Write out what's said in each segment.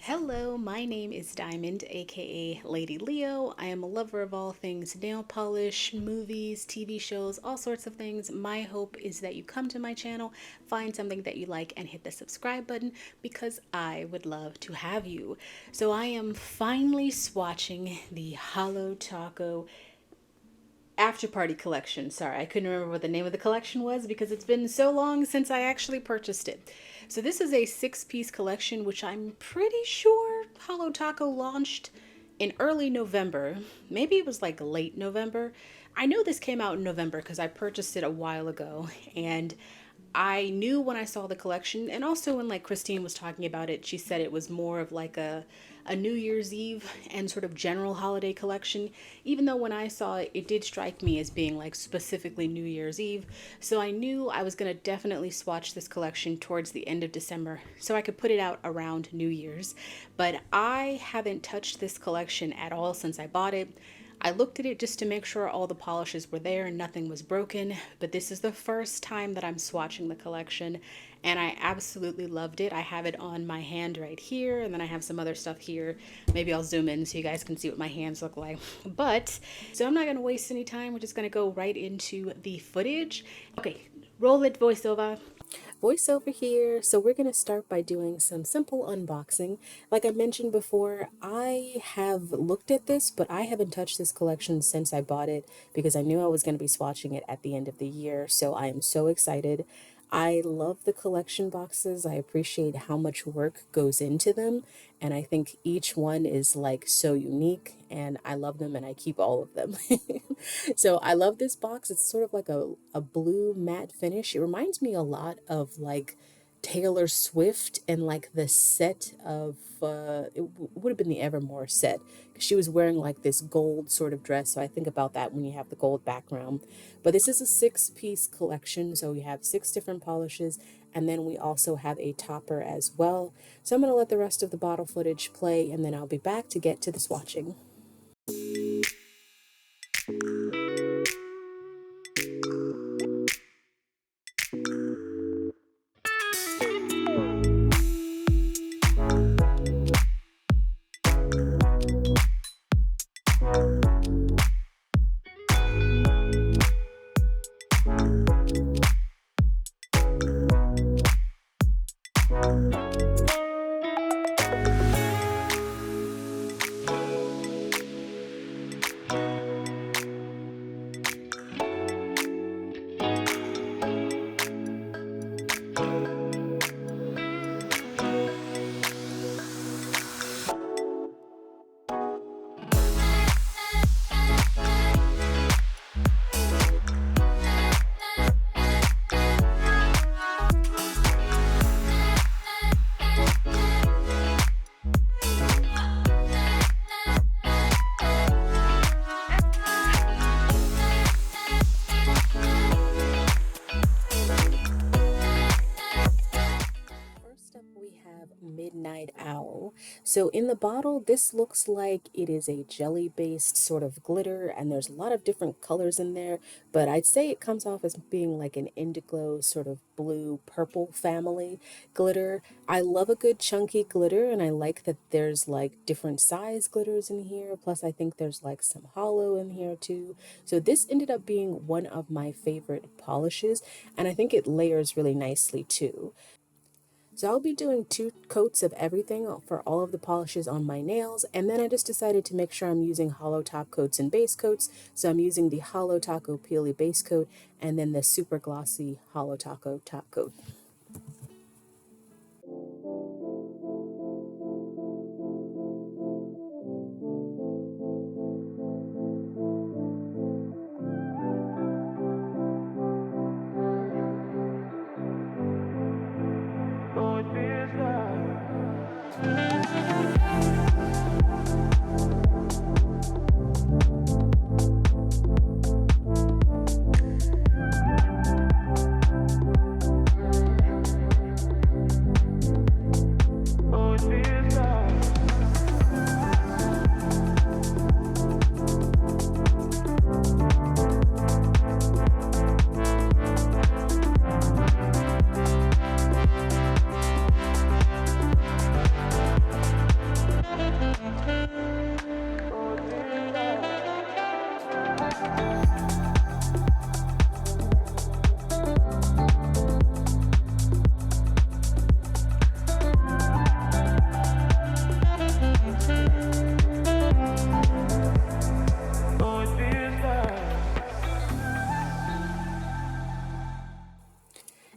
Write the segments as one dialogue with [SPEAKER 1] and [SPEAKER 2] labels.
[SPEAKER 1] Hello, my name is Diamond, aka Lady Leo. I am a lover of all things nail polish, movies, TV shows, all sorts of things. My hope is that you come to my channel, find something that you like, and hit the subscribe button because I would love to have you. So, I am finally swatching the Holo Taco after party collection. Sorry, I couldn't remember what the name of the collection was because it's been so long since I actually purchased it. So this is a six-piece collection, which I'm pretty sure Holo Taco launched in early November. Maybe it was like late November. I know this came out in November because I purchased it a while ago, and I knew when I saw the collection, and also when like Christine was talking about it, she said it was more of like a New Year's Eve and sort of general holiday collection, even though when I saw it, it did strike me as being like specifically New Year's Eve. So I knew I was going to definitely swatch this collection towards the end of December so I could put it out around New Year's. But I haven't touched this collection at all since I bought it. I looked at it just to make sure all the polishes were there and nothing was broken, but this is the first time that I'm swatching the collection and I absolutely loved it. I have it on my hand right here, and then I have some other stuff here. Maybe I'll zoom in so you guys can see what my hands look like. But, so I'm not going to waste any time. We're just going to go right into the footage. Okay, roll it, voiceover. Voiceover here. So we're going to start by doing some simple unboxing. Like I mentioned before, I have looked at this, but I haven't touched this collection since I bought it because I knew I was going to be swatching it at the end of the year. So I am so excited. I love the collection boxes. I appreciate how much work goes into them. And I think each one is like so unique and I love them and I keep all of them. So I love this box. It's sort of like a blue matte finish. It reminds me a lot of like Taylor Swift and like the set of would have been the Evermore set because she was wearing like this gold sort of dress. So I think about that when you have the gold background. But this is a six-piece collection, so we have six different polishes, and then we also have a topper as well. So I'm going to let the rest of the bottle footage play, and then I'll be back to get to the swatching. Midnight Owl. So in the bottle, this looks like it is a jelly-based sort of glitter, and there's a lot of different colors in there, but I'd say it comes off as being like an indigo sort of blue purple family glitter. I love a good chunky glitter, and I like that there's like different size glitters in here, plus I think there's like some hollow in here too. So this ended up being one of my favorite polishes, and I think it layers really nicely too. So I'll be doing 2 coats of everything for all of the polishes on my nails, and then I just decided to make sure I'm using Holo top coats and base coats. So I'm using the Holo Taco Peely base coat and then the super glossy Holo Taco top coat.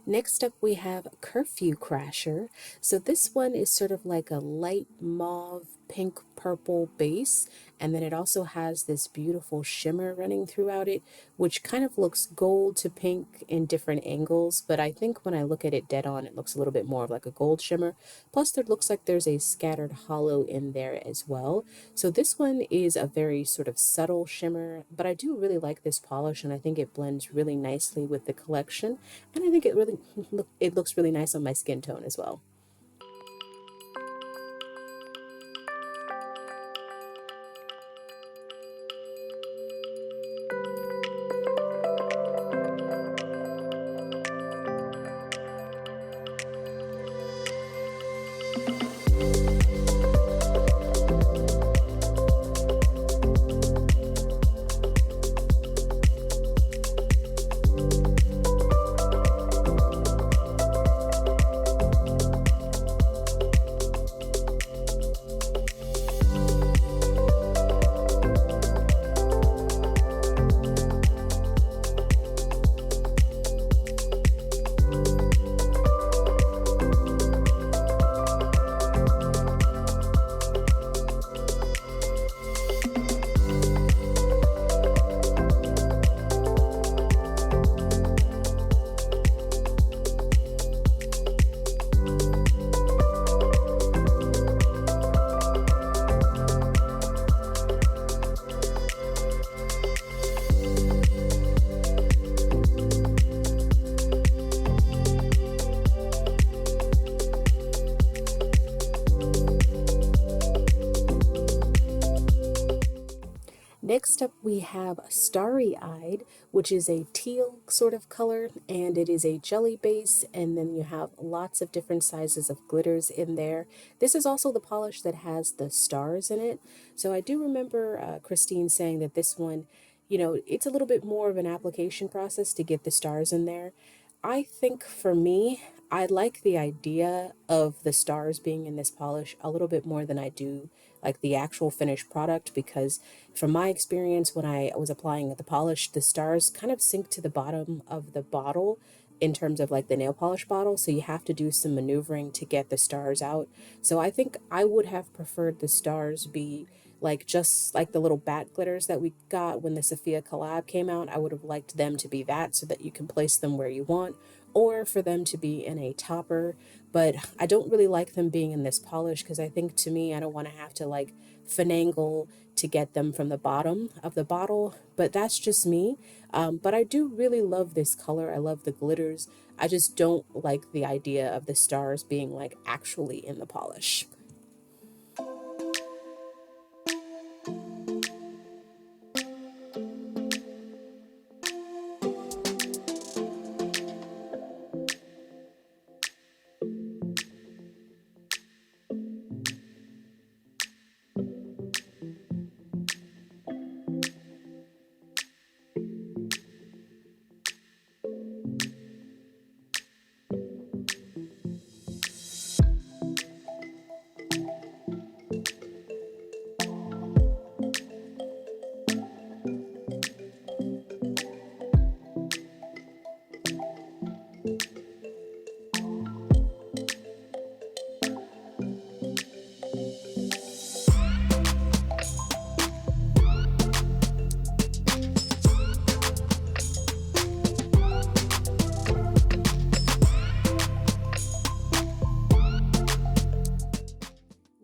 [SPEAKER 1] Next up, we have Curfew Crasher. So this one is sort of like a light mauve, pink, purple base, and then it also has this beautiful shimmer running throughout it, which kind of looks gold to pink in different angles. But I think when I look at it dead on, it looks a little bit more of like a gold shimmer. Plus, there looks like there's a scattered hollow in there as well. So this one is a very sort of subtle shimmer, but I do really like this polish, and I think it blends really nicely with the collection, and I think it looks really nice on my skin tone as well. Next up, we have Starry Eyed, which is a teal sort of color, and it is a jelly base, and then you have lots of different sizes of glitters in there. This is also the polish that has the stars in it. So I do remember Christine saying that this one, it's a little bit more of an application process to get the stars in there. I think for me, I like the idea of the stars being in this polish a little bit more than I do like the actual finished product, because from my experience when I was applying the polish, the stars kind of sink to the bottom of the bottle in terms of like the nail polish bottle, so you have to do some maneuvering to get the stars out. So I think I would have preferred the stars be like just like the little bat glitters that we got when the Sophia collab came out. I would have liked them to be that so that you can place them where you want, or for them to be in a topper. But I don't really like them being in this polish because I think to me, I don't want to have to like finagle to get them from the bottom of the bottle. But that's just me. But I do really love this color. I love the glitters. I just don't like the idea of the stars being like actually in the polish.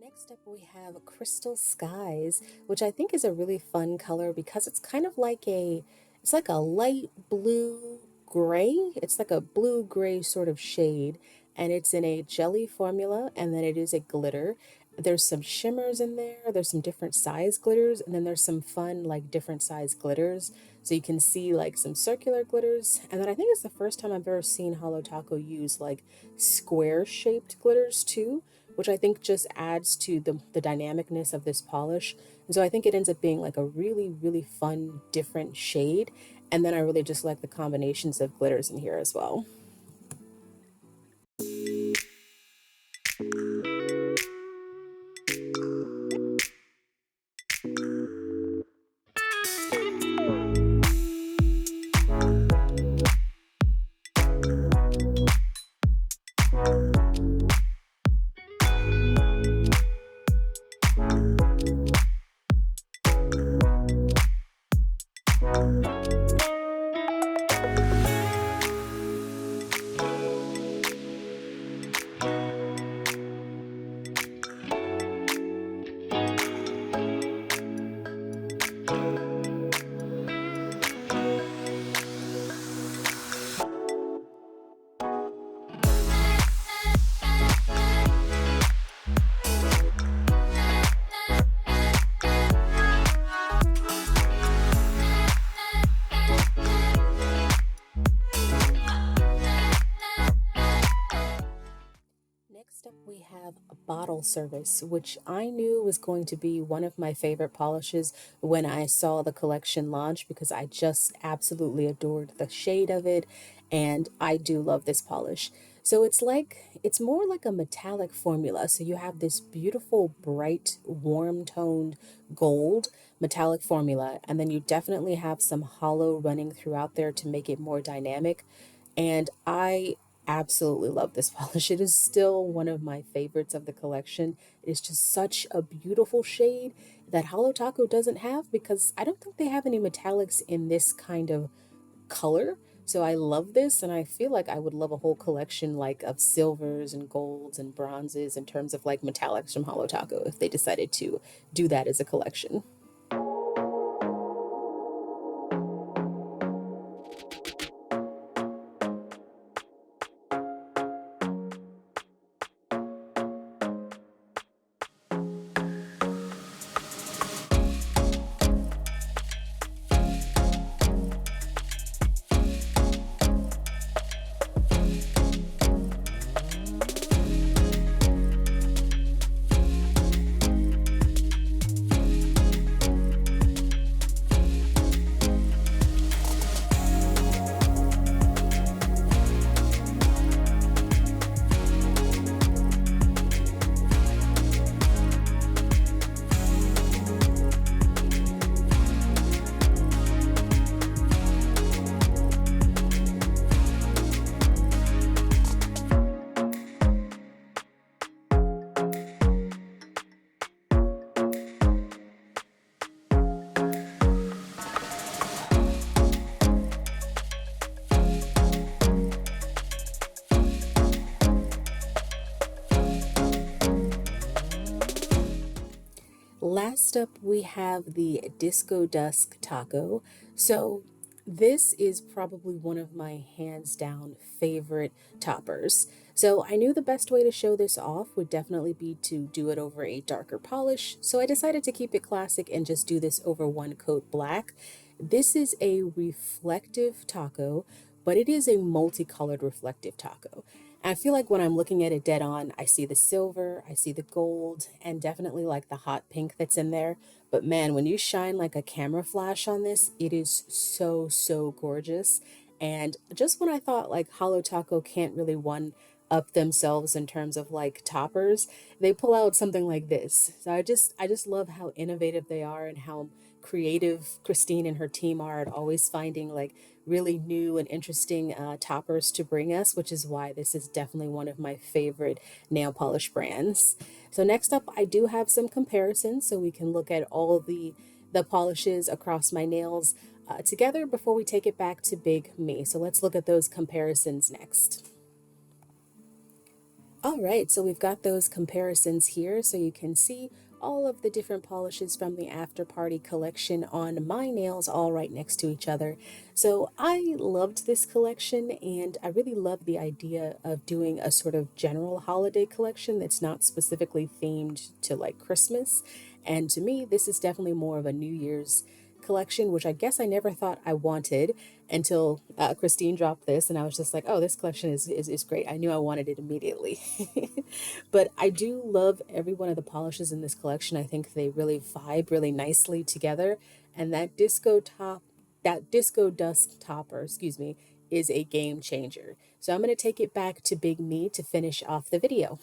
[SPEAKER 1] Next up, we have Crystal Skies, which I think is a really fun color because it's kind of like it's like a light blue gray. It's like a blue gray sort of shade, and it's in a jelly formula, and then it is a glitter. There's some shimmers in there, there's some different size glitters, and then there's some fun, like different size glitters. So you can see like some circular glitters, and then I think it's the first time I've ever seen Holo Taco use like square shaped glitters too, which I think just adds to the dynamicness of this polish. And so I think it ends up being like a really, really fun, different shade. And then I really just like the combinations of glitters in here as well. Up, we have a bottle service, which I knew was going to be one of my favorite polishes when I saw the collection launch because I just absolutely adored the shade of it, and I do love this polish. So it's more like a metallic formula. So you have this beautiful, bright, warm toned gold metallic formula, and then you definitely have some hollow running throughout there to make it more dynamic. And I absolutely love this polish. It is still one of my favorites of the collection. It is just such a beautiful shade that Holo Taco doesn't have because I don't think they have any metallics in this kind of color. So I love this, and I feel like I would love a whole collection like of silvers and golds and bronzes in terms of like metallics from Holo Taco if they decided to do that as a collection. Last up, we have the Disco Dusk Taco. So, this is probably one of my hands down favorite toppers. So, I knew the best way to show this off would definitely be to do it over a darker polish. So, I decided to keep it classic and just do this over one coat black. This is a reflective taco, but it is a multicolored reflective taco. I feel like when I'm looking at it dead on, I see the silver, I see the gold, and definitely like the hot pink that's in there. But man, when you shine like a camera flash on this, it is so, so gorgeous. And just when I thought like Holo Taco can't really one up themselves in terms of like toppers, they pull out something like this. So I just love how innovative they are and how creative Christine and her team are at always finding like really new and interesting toppers to bring us, which is why this is definitely one of my favorite nail polish brands. So next up, I do have some comparisons so we can look at all the polishes across my nails together before we take it back to Big Me. So let's look at those comparisons next. All right, so we've got those comparisons here so you can see all of the different polishes from the After Party collection on my nails all right next to each other. So I loved this collection and I really love the idea of doing a sort of general holiday collection that's not specifically themed to like Christmas. And to me, this is definitely more of a New Year's collection, which I guess I never thought I wanted until Christine dropped this, and I was just like, oh, this collection is great. I knew I wanted it immediately. But I do love every one of the polishes in this collection. I think they really vibe really nicely together, and that disco dusk topper, excuse me, is a game changer. So I'm going to take it back to Big Me to finish off the video.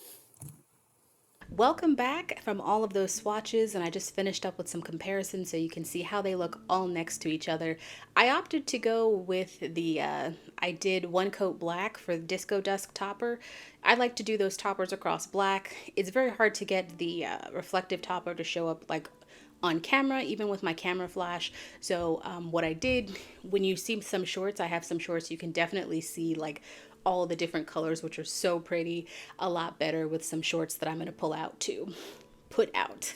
[SPEAKER 1] Welcome back from all of those swatches, and I just finished up with some comparisons so you can see how they look all next to each other. I opted to go with I did one coat black for the Disco Dusk topper. I like to do those toppers across black. It's very hard to get the reflective topper to show up like on camera, even with my camera flash. So what I did, when you see some shorts, I have some shorts, you can definitely see like all the different colors, which are so pretty, a lot better with some shorts that I'm going to pull out too. Put out.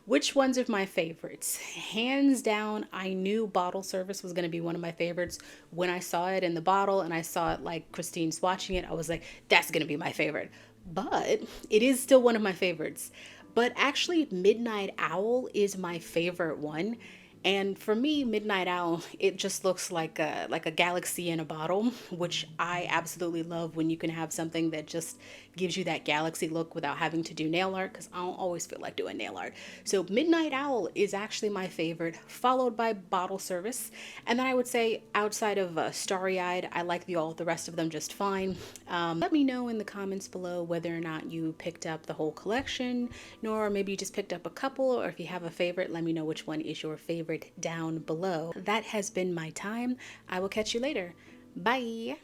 [SPEAKER 1] Which ones are my favorites? Hands down, I knew bottle service was going to be one of my favorites. When I saw it in the bottle and I saw it like Christine swatching it, I was like, that's going to be my favorite. But it is still one of my favorites. But actually, Midnight Owl is my favorite one. And for me, Midnight Owl, it just looks like a galaxy in a bottle, which I absolutely love when you can have something that just gives you that galaxy look without having to do nail art, because I don't always feel like doing nail art. So Midnight Owl is actually my favorite, followed by Bottle Service. And then I would say outside of Starry Eyed, I like the rest of them just fine. Let me know in the comments below whether or not you picked up the whole collection, nor maybe you just picked up a couple, or if you have a favorite, let me know which one is your favorite down below. That has been my time. I will catch you later. Bye.